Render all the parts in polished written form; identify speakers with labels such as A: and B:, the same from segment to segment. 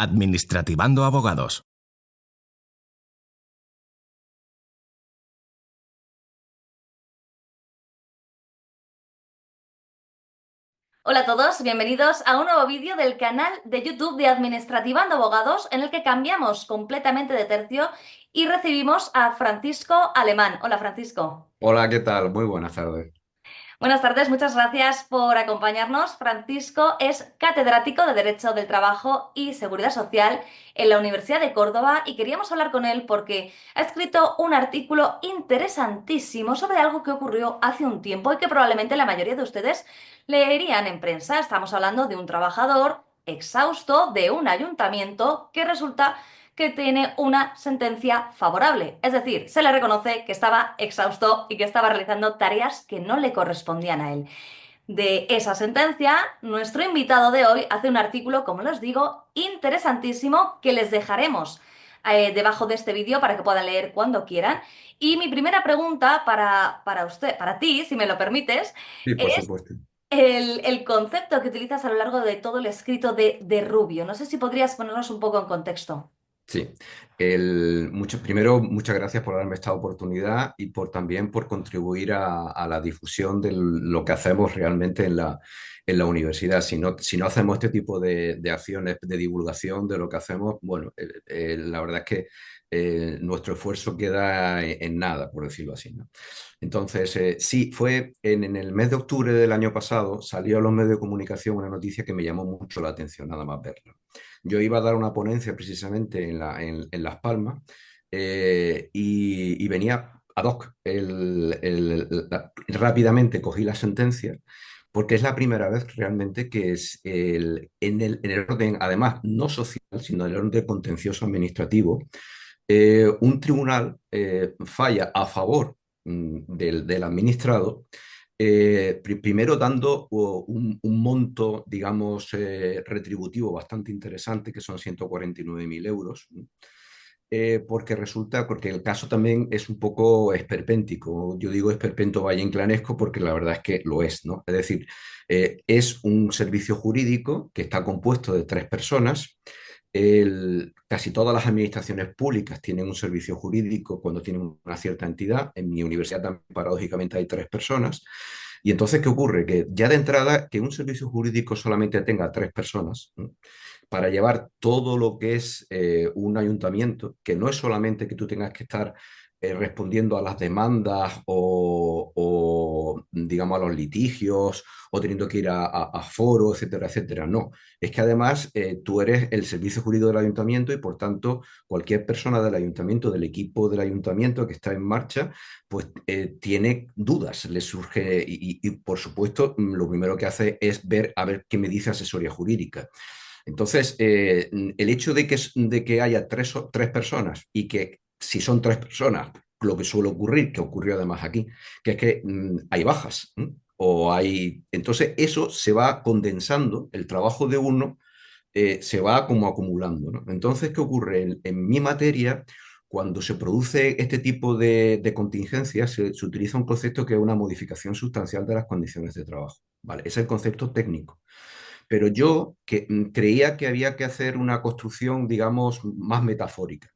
A: Administrativando Abogados.
B: Hola a todos, bienvenidos a un nuevo vídeo del canal de YouTube de Administrativando Abogados, en el que cambiamos completamente de tercio y recibimos a Francisco Alemán. Hola, Francisco.
C: Hola, ¿qué tal? Muy buenas tardes.
B: Buenas tardes, muchas gracias por acompañarnos. Francisco es catedrático de Derecho del Trabajo y Seguridad Social en la Universidad de Córdoba y queríamos hablar con él porque ha escrito un artículo interesantísimo sobre algo que ocurrió hace un tiempo y que probablemente la mayoría de ustedes leerían en prensa. Estamos hablando de un trabajador exhausto de un ayuntamiento que resulta que tiene una sentencia favorable. Es decir, se le reconoce que estaba exhausto y que estaba realizando tareas que no le correspondían a él. De esa sentencia, nuestro invitado de hoy hace un artículo, como les digo, interesantísimo que les dejaremos debajo de este vídeo para que puedan leer cuando quieran. Y mi primera pregunta para usted, para ti, si me lo permites,
C: Sí, por
B: es
C: supuesto.
B: el concepto que utilizas a lo largo de todo el escrito de Rubio. No sé si podrías ponernos un poco en contexto.
C: Sí. Primero, muchas gracias por darme esta oportunidad y también por contribuir a la difusión de lo que hacemos realmente en la universidad. Si no hacemos este tipo de acciones de divulgación de lo que hacemos, bueno, la verdad es que nuestro esfuerzo queda en nada, por decirlo así, ¿no? Entonces, sí, fue en el mes de octubre del año pasado, salió a los medios de comunicación una noticia que me llamó mucho la atención, nada más verla. Yo iba a dar una ponencia precisamente en Las Palmas, y venía ad hoc. Rápidamente cogí la sentencia porque es la primera vez realmente que es en el orden, además, no social, sino en el orden contencioso administrativo, un tribunal falla a favor del administrado, primero dando un monto, digamos, retributivo bastante interesante, que son 149.000 euros, porque el caso también es un poco esperpéntico. Yo digo esperpento valle inclanesco porque la verdad es que lo es, ¿no? Es decir, es un servicio jurídico que está compuesto de tres personas. Casi todas las administraciones públicas tienen un servicio jurídico cuando tienen una cierta entidad. En mi universidad también, paradójicamente, hay tres personas. Y entonces, ¿qué ocurre? Que ya de entrada, que un servicio jurídico solamente tenga tres personas, ¿no? Para llevar todo lo que es un ayuntamiento, que no es solamente que tú tengas que estar respondiendo a las demandas digamos, a los litigios o teniendo que ir a foros, etcétera, etcétera. No, es que además tú eres el servicio jurídico del ayuntamiento y por tanto cualquier persona del ayuntamiento, del equipo del ayuntamiento que está en marcha, pues tiene dudas, le surge y por supuesto lo primero que hace es ver a ver qué me dice asesoría jurídica. Entonces, el hecho de que haya tres personas y que si son tres personas, lo que suele ocurrir, que ocurrió además aquí, que es que hay bajas, ¿m? O hay. Entonces, eso se va condensando, el trabajo de uno se va como acumulando, ¿no? Entonces, ¿qué ocurre? En mi materia, cuando se produce este tipo de contingencias, se utiliza un concepto que es una modificación sustancial de las condiciones de trabajo, ¿vale? Es el concepto técnico. Pero yo creía que había que hacer una construcción, digamos, más metafórica.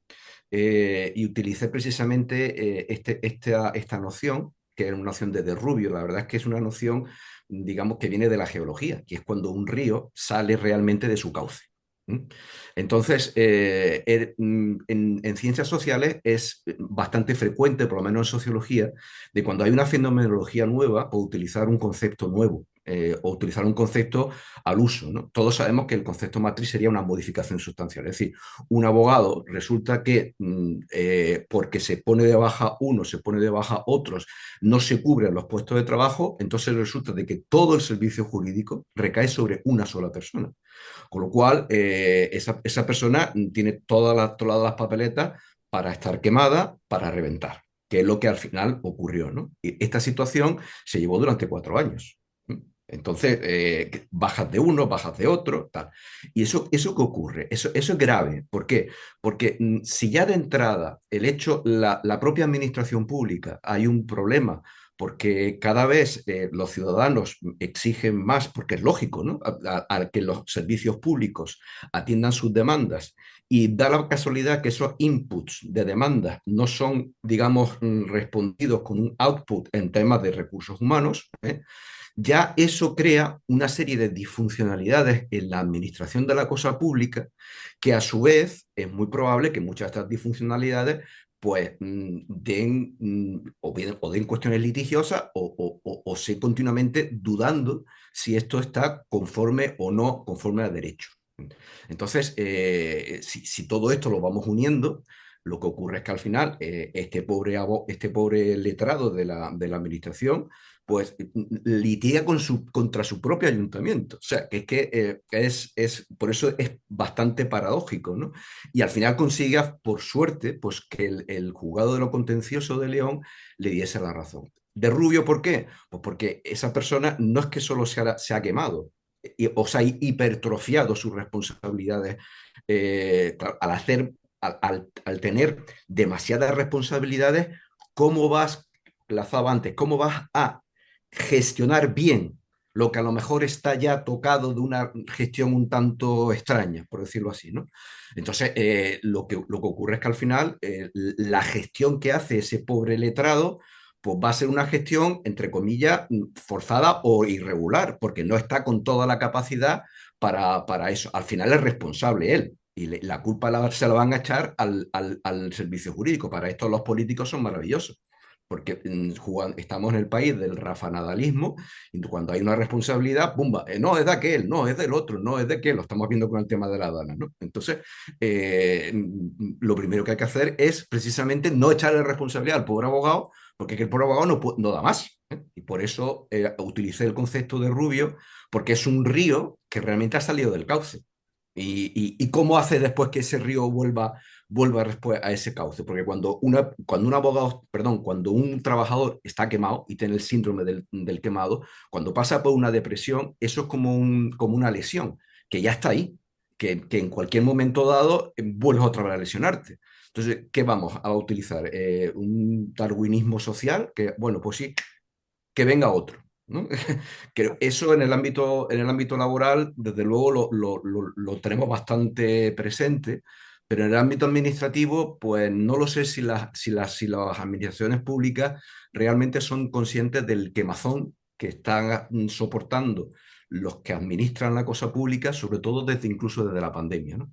C: Y utilicé precisamente esta noción, que es una noción de Rubio. La verdad es que es una noción, digamos, que viene de la geología, que es cuando un río sale realmente de su cauce. ¿Mm? Entonces, en ciencias sociales es bastante frecuente, por lo menos en sociología, de cuando hay una fenomenología nueva, o utilizar un concepto nuevo, o utilizar un concepto al uso, ¿no? Todos sabemos que el concepto matriz sería una modificación sustancial. Es decir, un abogado resulta que porque se pone de baja uno, se pone de baja otros, no se cubren los puestos de trabajo, entonces resulta de que todo el servicio jurídico recae sobre una sola persona. Con lo cual, esa persona tiene todas las papeletas para estar quemada, para reventar, que es lo que al final ocurrió, ¿no? Y esta situación se llevó durante 4 años. Entonces, bajas de uno, bajas de otro, tal. ¿Y eso qué ocurre? Eso es grave. ¿Por qué? Porque si ya de entrada la propia administración pública hay un problema porque cada vez los ciudadanos exigen más, porque es lógico, ¿no? A que los servicios públicos atiendan sus demandas y da la casualidad que esos inputs de demanda no son, digamos, respondidos con un output en temas de recursos humanos, ya eso crea una serie de disfuncionalidades en la administración de la cosa pública que a su vez es muy probable que muchas de estas disfuncionalidades pues den, o den cuestiones litigiosas o se continuamente dudando si esto está conforme o no conforme a derecho. Entonces, si todo esto lo vamos uniendo, lo que ocurre es que al final este pobre letrado de la administración pues litiga contra su propio ayuntamiento. O sea, por eso es bastante paradójico, ¿no? Y al final consigue, por suerte, pues que el juzgado de lo contencioso de León le diese la razón. ¿De Rubio por qué? Pues porque esa persona no es que solo se ha quemado, o sea, hipertrofiado sus responsabilidades claro, al tener demasiadas responsabilidades, ¿cómo vas, plazaba antes, cómo vas a gestionar bien lo que a lo mejor está ya tocado de una gestión un tanto extraña, por decirlo así, ¿no? Entonces, lo que ocurre es que al final la gestión que hace ese pobre letrado pues va a ser una gestión, entre comillas, forzada o irregular, porque no está con toda la capacidad para eso. Al final es responsable él. Y la culpa se la van a echar al servicio jurídico. Para esto los políticos son maravillosos porque estamos en el país del rafanadalismo, y cuando hay una responsabilidad, ¡pumba! No es de aquel, no es del otro, no es de aquel, lo estamos viendo con el tema de la Dana, ¿no? Entonces, lo primero que hay que hacer es precisamente no echarle responsabilidad al pobre abogado, porque es que el pobre abogado no da más. Y por eso utilicé el concepto de Rubio, porque es un río que realmente ha salido del cauce. Y cómo hace después que ese río vuelva después a ese cauce? Porque cuando un abogado, perdón, cuando un trabajador está quemado y tiene el síndrome del quemado, cuando pasa por una depresión, eso es como una lesión, que ya está ahí, que en cualquier momento dado vuelves otra vez a lesionarte. Entonces, ¿qué vamos a utilizar? ¿Un darwinismo social? Que, bueno, pues sí, que venga otro, ¿no? Que eso en el ámbito laboral, desde luego lo tenemos bastante presente, pero en el ámbito administrativo, pues no lo sé si las administraciones públicas realmente son conscientes del quemazón que están soportando los que administran la cosa pública, sobre todo incluso desde la pandemia, ¿no?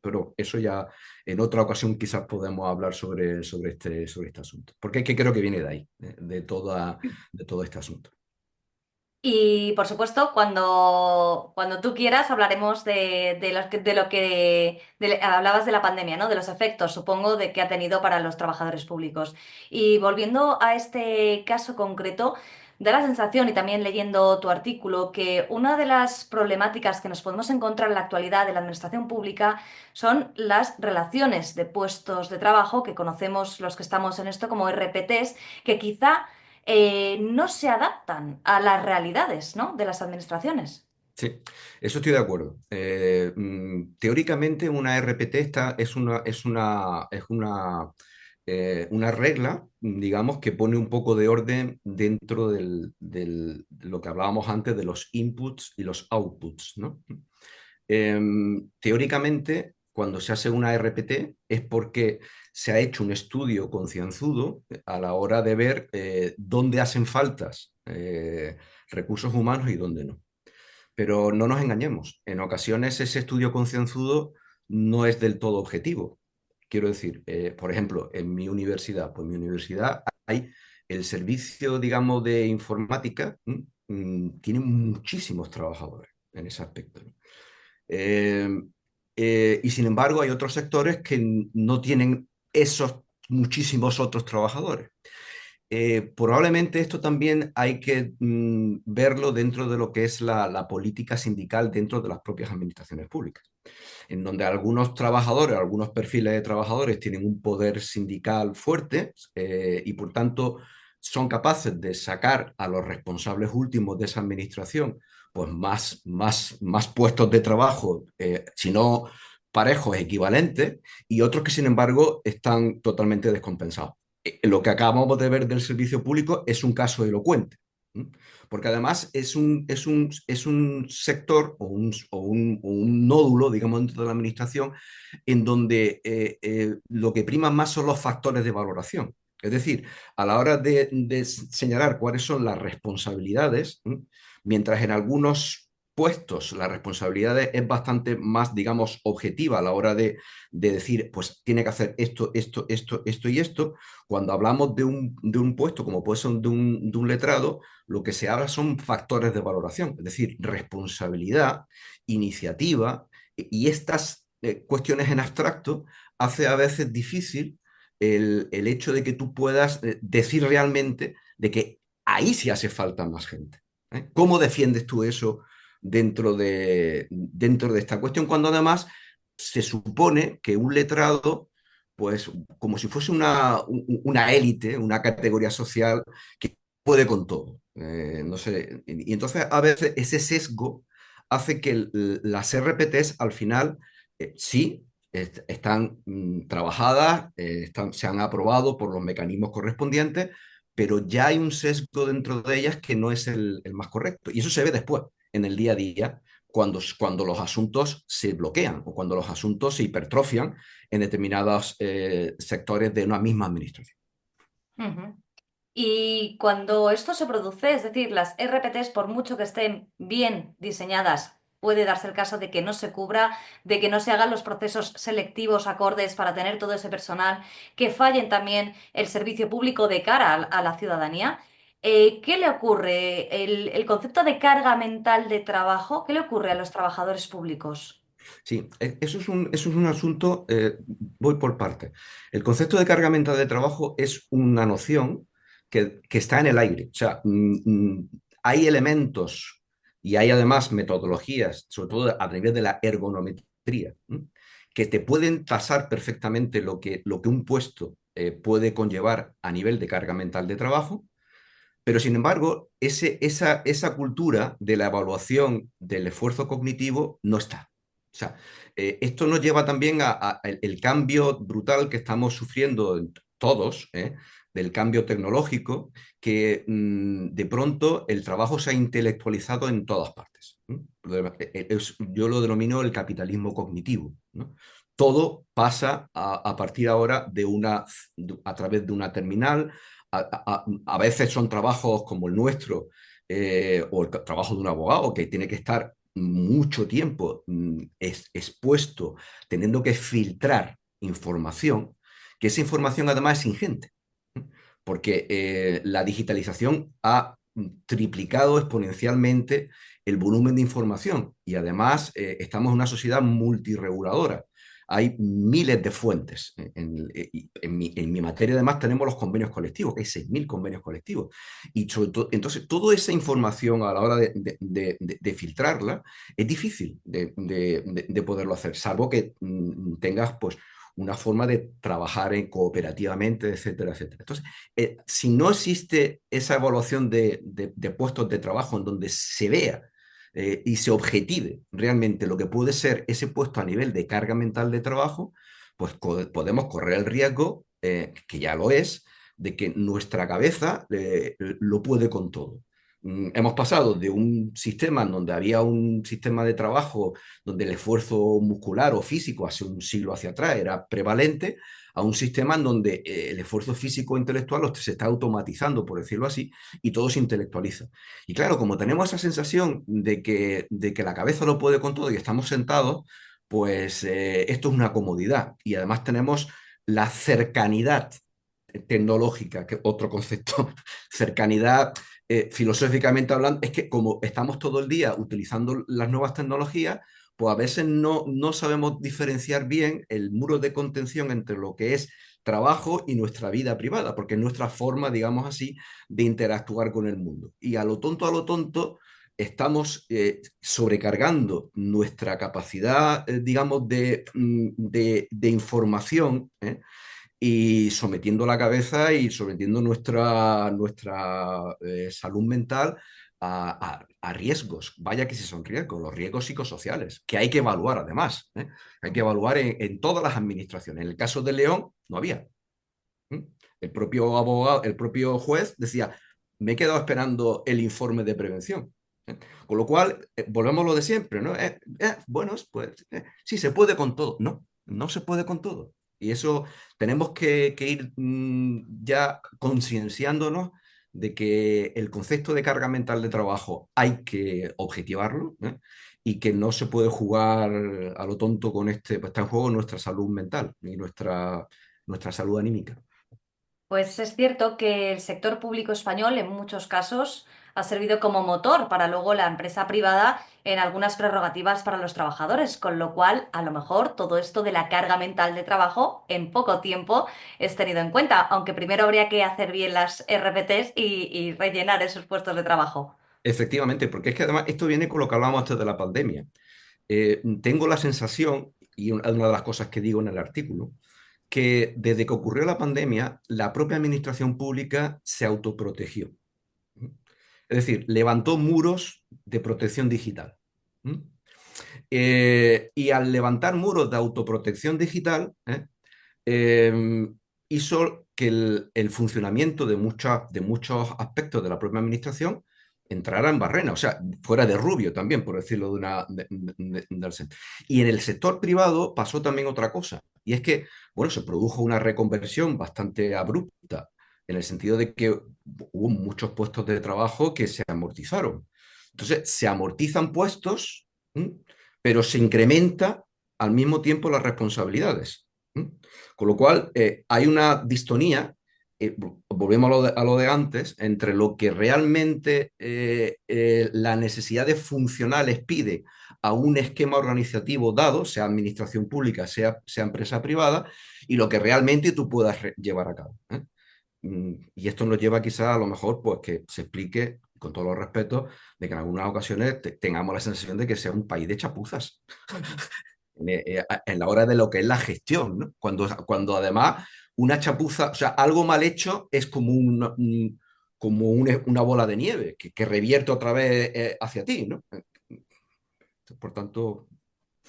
C: Pero eso ya en otra ocasión quizás podemos hablar sobre este asunto, porque es que creo que viene de ahí, de todo este asunto.
B: Y por supuesto, cuando tú quieras, hablaremos de lo que hablabas de la pandemia, ¿no? De los efectos, supongo, de que ha tenido para los trabajadores públicos. Y volviendo a este caso concreto, da la sensación, y también leyendo tu artículo, que una de las problemáticas que nos podemos encontrar en la actualidad de la administración pública son las relaciones de puestos de trabajo, que conocemos los que estamos en esto como RPTs, que quizá no se adaptan a las realidades, ¿no? De las administraciones.
C: Sí, eso estoy de acuerdo. Teóricamente una RPT es una regla, digamos, que pone un poco de orden dentro de lo que hablábamos antes de los inputs y los outputs, ¿no? Teóricamente, cuando se hace una RPT es porque se ha hecho un estudio concienzudo a la hora de ver dónde hacen faltas recursos humanos y dónde no. Pero no nos engañemos, en ocasiones ese estudio concienzudo no es del todo objetivo. Quiero decir, por ejemplo, en mi universidad, pues en mi universidad hay el servicio, digamos, de informática, tiene muchísimos trabajadores en ese aspecto, ¿no? Eh, y sin embargo, hay otros sectores que no tienen esos muchísimos otros trabajadores. Probablemente esto también hay que verlo dentro de lo que es la política sindical dentro de las propias administraciones públicas, en donde algunos trabajadores, algunos perfiles de trabajadores tienen un poder sindical fuerte y por tanto son capaces de sacar a los responsables últimos de esa administración pues más puestos de trabajo, si no parejos, equivalentes, y otros que sin embargo están totalmente descompensados. lo que acabamos de ver del servicio público es un caso elocuente. ¿Mm? Porque además es un sector o un nódulo, digamos, dentro de la administración, en donde lo que prima más son los factores de valoración. Es decir, a la hora de señalar cuáles son las responsabilidades, ¿m? Mientras en algunos puestos la responsabilidad es bastante más, digamos, objetiva a la hora de decir, pues tiene que hacer esto, esto, esto, esto y esto, cuando hablamos de un puesto como puede ser de un letrado, lo que se habla son factores de valoración, es decir, responsabilidad, iniciativa, y estas cuestiones en abstracto hace a veces difícil el hecho de que tú puedas decir realmente de que ahí sí hace falta más gente. ¿Eh? ¿Cómo defiendes tú eso dentro de esta cuestión cuando además se supone que un letrado, pues como si fuese una élite, una categoría social que puede con todo? No sé, y entonces a veces ese sesgo hace que las RPTs al final sí están trabajadas, se han aprobado por los mecanismos correspondientes, pero ya hay un sesgo dentro de ellas que no es el más correcto. Y eso se ve después, en el día a día, cuando los asuntos se bloquean o cuando los asuntos se hipertrofian en determinados sectores de una misma administración.
B: Ujú. Y cuando esto se produce, es decir, las RPTs, por mucho que estén bien diseñadas, puede darse el caso de que no se cubra, de que no se hagan los procesos selectivos acordes para tener todo ese personal, que fallen también el servicio público de cara a la ciudadanía. ¿Qué le ocurre? El concepto de carga mental de trabajo, ¿qué le ocurre a los trabajadores públicos?
C: Sí, eso es un asunto, voy por partes. El concepto de carga mental de trabajo es una noción que está en el aire. O sea, hay elementos y hay además metodologías, sobre todo a nivel de la ergonometría, que te pueden tasar perfectamente lo que un puesto puede conllevar a nivel de carga mental de trabajo, pero sin embargo, esa cultura de la evaluación del esfuerzo cognitivo no está. O sea, esto nos lleva también a el cambio brutal que estamos sufriendo todos, del cambio tecnológico, que de pronto el trabajo se ha intelectualizado en todas partes. Yo lo denomino el capitalismo cognitivo, ¿no? Todo pasa a partir ahora a través de una terminal, a veces son trabajos como el nuestro o el trabajo de un abogado que tiene que estar mucho tiempo expuesto, teniendo que filtrar información, que esa información además es ingente, porque la digitalización ha triplicado exponencialmente el volumen de información y además estamos en una sociedad multireguladora. Hay miles de fuentes. En mi materia, además, tenemos los convenios colectivos, que hay 6.000 convenios colectivos. Y sobre todo, entonces, toda esa información a la hora de filtrarla es difícil de poderlo hacer, salvo que tengas pues, una forma de trabajar cooperativamente, etcétera, etcétera. Entonces, si no existe esa evaluación de puestos de trabajo en donde se vea y se objetive realmente lo que puede ser ese puesto a nivel de carga mental de trabajo, pues podemos correr el riesgo, que ya lo es, de que nuestra cabeza lo puede con todo. Hemos pasado de un sistema en donde había un sistema de trabajo donde el esfuerzo muscular o físico hace un siglo hacia atrás era prevalente, a un sistema en donde el esfuerzo físico e intelectual se está automatizando, por decirlo así, y todo se intelectualiza. Y claro, como tenemos esa sensación de que la cabeza lo puede con todo y estamos sentados, pues esto es una comodidad. Y además tenemos la cercanidad tecnológica, que otro concepto, cercanidad filosóficamente hablando, es que como estamos todo el día utilizando las nuevas tecnologías, pues a veces no sabemos diferenciar bien el muro de contención entre lo que es trabajo y nuestra vida privada, porque es nuestra forma, digamos así, de interactuar con el mundo. Y a lo tonto, estamos sobrecargando nuestra capacidad, digamos, de información, y sometiendo la cabeza y sometiendo nuestra salud mental a riesgos. Vaya que si son riesgos, los riesgos psicosociales, que hay que evaluar además. Hay que evaluar en todas las administraciones. En el caso de León no había. El propio abogado, el propio juez decía, me he quedado esperando el informe de prevención. Con lo cual, volvemos a lo de siempre, ¿no? Bueno, pues sí, se puede con todo. No, no se puede con todo. Y eso tenemos que ir ya concienciándonos de que el concepto de carga mental de trabajo hay que objetivarlo, ¿eh? Y que no se puede jugar a lo tonto con este, pues está en juego nuestra salud mental y nuestra salud anímica.
B: Pues es cierto que el sector público español en muchos casos ha servido como motor para luego la empresa privada en algunas prerrogativas para los trabajadores, con lo cual a lo mejor todo esto de la carga mental de trabajo en poco tiempo es tenido en cuenta, aunque primero habría que hacer bien las RPTs y rellenar esos puestos de trabajo.
C: Efectivamente, porque es que además esto viene con lo que hablábamos antes de la pandemia. Tengo la sensación, y una de las cosas que digo en el artículo, que desde que ocurrió la pandemia, la propia administración pública se autoprotegió. Es decir, levantó muros de protección digital. Y al levantar muros de autoprotección digital, eh, hizo que el funcionamiento de muchos aspectos de la propia administración entrara en barrena, o sea, fuera de rubio también, por decirlo de una, del y en el sector privado pasó también otra cosa, y es que, bueno, se produjo una reconversión bastante abrupta, en el sentido de que hubo muchos puestos de trabajo que se amortizaron. Entonces, se amortizan puestos, ¿m? Pero se incrementa al mismo tiempo las responsabilidades. ¿M? Con lo cual, hay una distonía, volvemos a lo de antes, entre lo que realmente la necesidad de funcionales pide a un esquema organizativo dado, sea administración pública, sea empresa privada, y lo que realmente tú puedas llevar a cabo. Y esto nos lleva quizá a lo mejor pues que se explique, con todos los respetos, de que en algunas ocasiones tengamos la sensación de que sea un país de chapuzas
B: Ujú.
C: en la hora de lo que es la gestión, ¿no? Cuando además una chapuza, o sea, algo mal hecho es como una bola de nieve que revierte otra vez hacia ti, ¿no? Por tanto,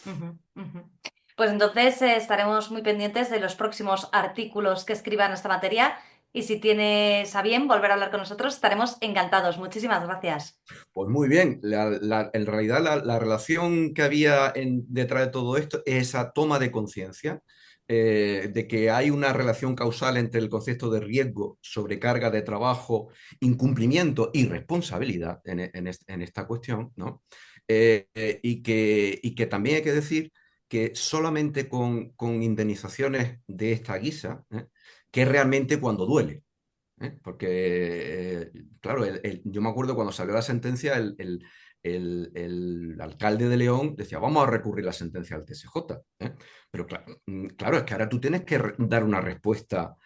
B: Ujú, ujú. Pues entonces estaremos muy pendientes de los próximos artículos que escriban esta materia y si tienes a bien volver a hablar con nosotros, estaremos encantados. Muchísimas gracias.
C: pues muy bien, en realidad la relación que había detrás de todo esto es esa toma de conciencia de que hay una relación causal entre el concepto de riesgo, sobrecarga de trabajo, incumplimiento y responsabilidad en esta cuestión, ¿no? Y que también hay que decir que solamente con indemnizaciones de esta guisa, que es realmente cuando duele. Porque, claro, yo me acuerdo cuando salió la sentencia, el alcalde de León decía, vamos a recurrir la sentencia al TSJ. Pero claro, claro, es que ahora tú tienes que dar una respuesta.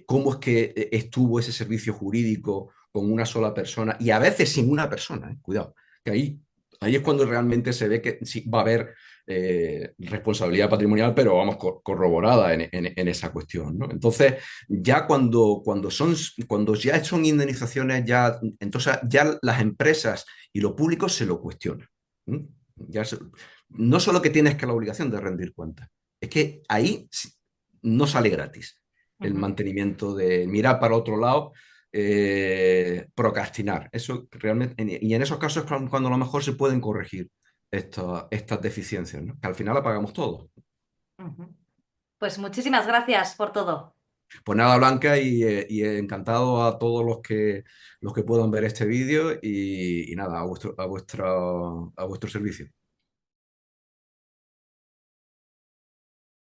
C: ¿Cómo es que estuvo ese servicio jurídico con una sola persona y a veces sin una persona? Cuidado, que ahí es cuando realmente se ve que sí va a haber responsabilidad patrimonial, pero vamos, corroborada en esa cuestión, ¿no? Entonces, ya cuando ya son indemnizaciones, entonces ya las empresas y lo público se lo cuestionan. ¿Mm? Ya no solo que tienes que la obligación de rendir cuentas, es que ahí no sale gratis el
B: Ujú,
C: mantenimiento de mirar para otro lado, procrastinar. Eso realmente, y en esos casos es cuando a lo mejor se pueden corregir estas deficiencias, ¿no? Que al final la pagamos todos.
B: ujú. Pues muchísimas gracias por todo.
C: Pues nada, Blanca, y encantado a todos los que puedan ver este vídeo y nada, a vuestro servicio.